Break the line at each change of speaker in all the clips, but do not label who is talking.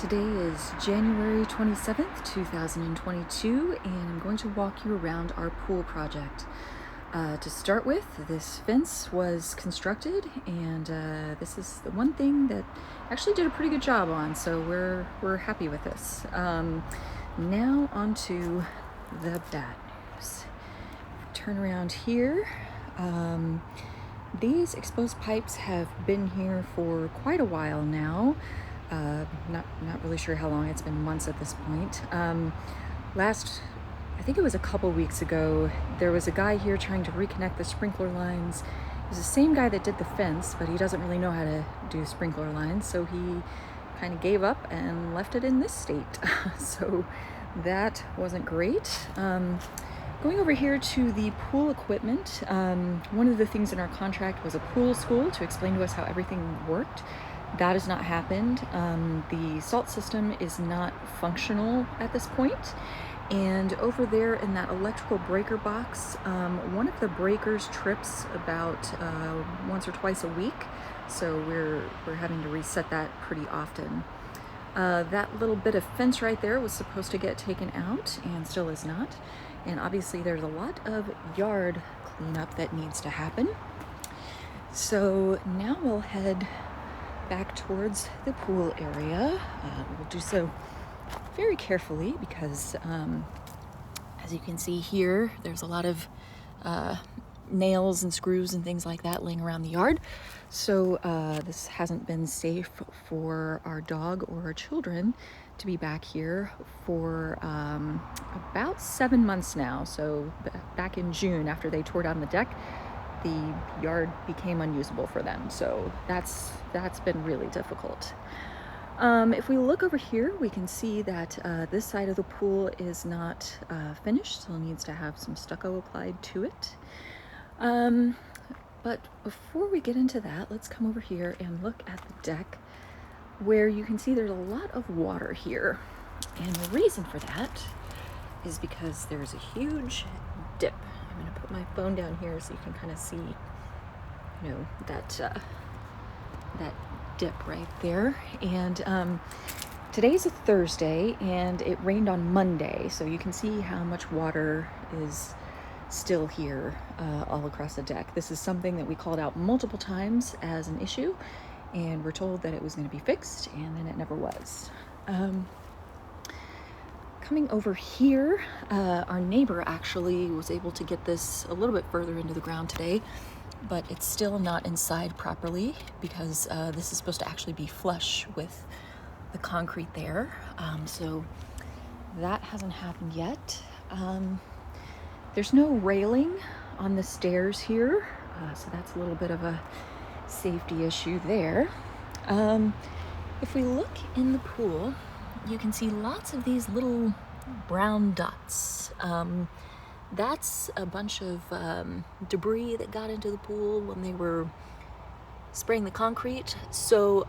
Today is January 27th, 2022, and I'm going to walk you around our pool project. To start with, this fence was constructed, and this is the one thing that actually did a pretty good job on, so we're happy with this. Now onto the bad news. Turn around here. These exposed pipes have been here for quite a while now. Not really sure how long. It's been months at this point. I think it was a couple weeks ago, there was a guy here trying to reconnect the sprinkler lines. It was the same guy that did the fence, but he doesn't really know how to do sprinkler lines, so he kind of gave up and left it in this state. So that wasn't great. Going over here to the pool equipment, one of the things in our contract was a pool school to explain to us how everything worked. That has not happened. The salt system is not functional at this point. And over there in that electrical breaker box, one of the breakers trips about once or twice a week. So we're having to reset that pretty often. That little bit of fence right there was supposed to get taken out and still is not. And obviously there's a lot of yard cleanup that needs to happen. So now we'll head back towards the pool area. We'll do so very carefully because as you can see here, there's a lot of nails and screws and things like that laying around the yard. So this hasn't been safe for our dog or our children to be back here for about 7 months now. So back in June, after they tore down the deck, the yard became unusable for them. So that's been really difficult. If we look over here, we can see that this side of the pool is not finished, still needs to have some stucco applied to it. But before we get into that, let's come over here and look at the deck, where you can see there's a lot of water here. And the reason for that is because there's a huge dip. I'm going to put my phone down here so you can kind of see, that dip right there. And today's a Thursday, and it rained on Monday, so you can see how much water is still here all across the deck. This is something that we called out multiple times as an issue, and we're told that it was going to be fixed, and then it never was. Coming over here, our neighbor actually was able to get this a little bit further into the ground today, but it's still not inside properly because this is supposed to actually be flush with the concrete there. So that hasn't happened yet. There's no railing on the stairs here, so that's a little bit of a safety issue there. If we look in the pool, you can see lots of these little brown dots. That's a bunch of debris that got into the pool when they were spraying the concrete. So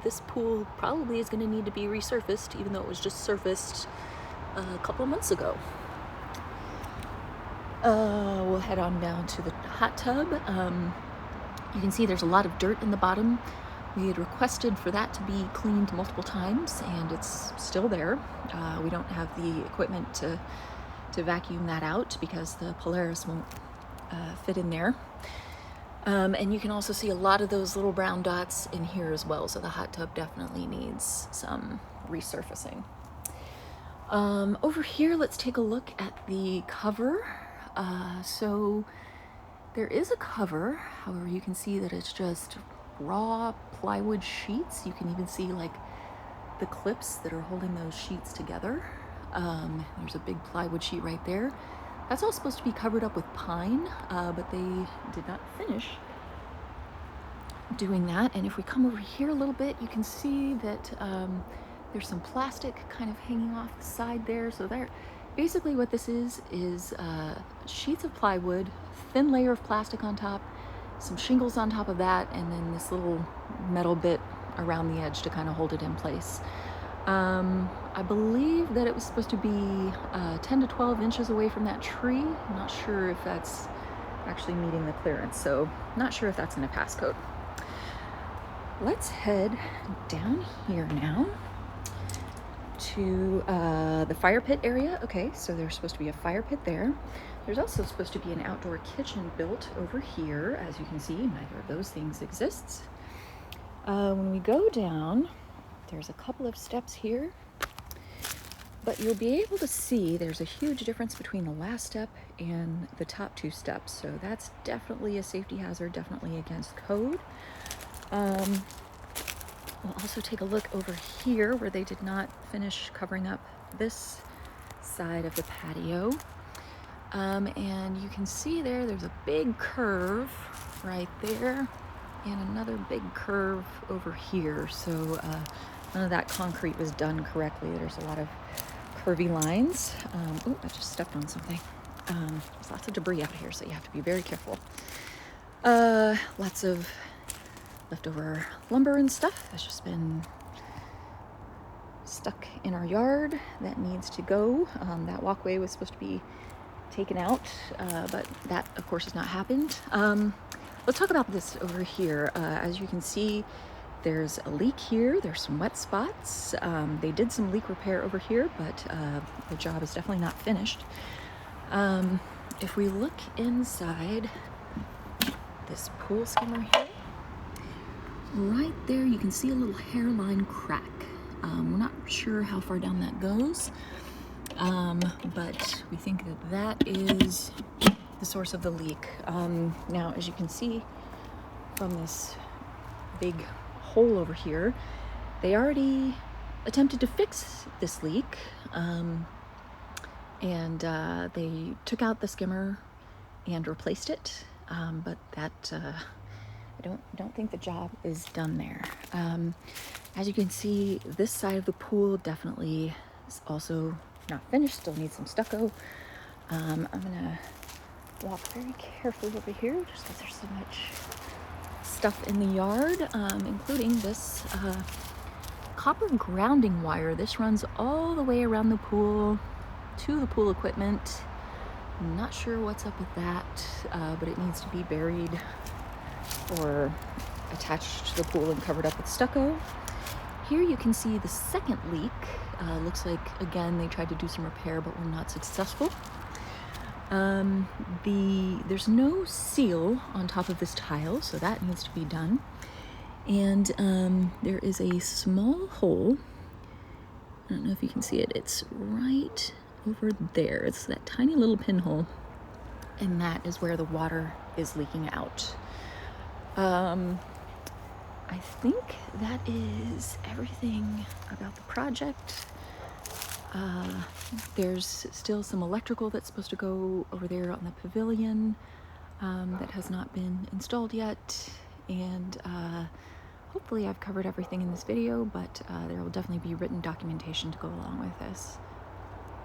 this pool probably is going to need to be resurfaced, even though it was just surfaced a couple of months ago. We'll head on down to the hot tub. You can see there's a lot of dirt in the bottom. We had requested for that to be cleaned multiple times, and it's still there. We don't have the equipment to vacuum that out because the Polaris won't fit in there. And you can also see a lot of those little brown dots in here as well, so the hot tub definitely needs some resurfacing. Over here, let's take a look at the cover. So there is a cover, however, you can see that it's just raw plywood sheets. You can even see like the clips that are holding those sheets together. There's a big plywood sheet right there. That's all supposed to be covered up with pine, but they did not finish doing that. And if we come over here a little bit, you can see that there's some plastic kind of hanging off the side there. So there, basically what this is sheets of plywood, thin layer of plastic on top, some shingles on top of that, and then this little metal bit around the edge to kind of hold it in place. I believe that it was supposed to be 10 to 12 inches away from that tree. I'm not sure if that's actually meeting the clearance, so not sure if that's going to pass code. Let's head down here now to the fire pit area. Okay, so there's supposed to be a fire pit there. There's also supposed to be an outdoor kitchen built over here. As you can see, neither of those things exists. When we go down, there's a couple of steps here, but you'll be able to see there's a huge difference between the last step and the top two steps. So that's definitely a safety hazard, definitely against code. We'll also take a look over here where they did not finish covering up this side of the patio. And you can see there's a big curve right there and another big curve over here. So none of that concrete was done correctly. There's a lot of curvy lines. Oh, I just stepped on something. There's lots of debris out here, so you have to be very careful. Lots of leftover lumber and stuff that's just been stuck in our yard that needs to go. That walkway was supposed to be taken out, but that of course has not happened. Let's talk about this over here. As you can see, there's a leak here. There's some wet spots. They did some leak repair over here, but the job is definitely not finished. If we look inside this pool skimmer here, right there you can see a little hairline crack. We're not sure how far down that goes, but we think that that is the source of the leak. Now, as you can see from this big hole over here, they already attempted to fix this leak, and they took out the skimmer and replaced it, but that I don't think the job is done there. As you can see, this side of the pool definitely is also not finished, still needs some stucco. I'm gonna walk very carefully over here just because there's so much stuff in the yard, including this copper grounding wire. This runs all the way around the pool to the pool equipment. I'm not sure what's up with that, but it needs to be buried or attached to the pool and covered up with stucco. Here you can see the second leak. Looks like, again, they tried to do some repair but were not successful. There's no seal on top of this tile, so that needs to be done. And there is a small hole. I don't know if you can see it. It's right over there. It's that tiny little pinhole, and that is where the water is leaking out. I think that is everything about the project. There's still some electrical that's supposed to go over there on the pavilion that has not been installed yet, and hopefully I've covered everything in this video, but there will definitely be written documentation to go along with this.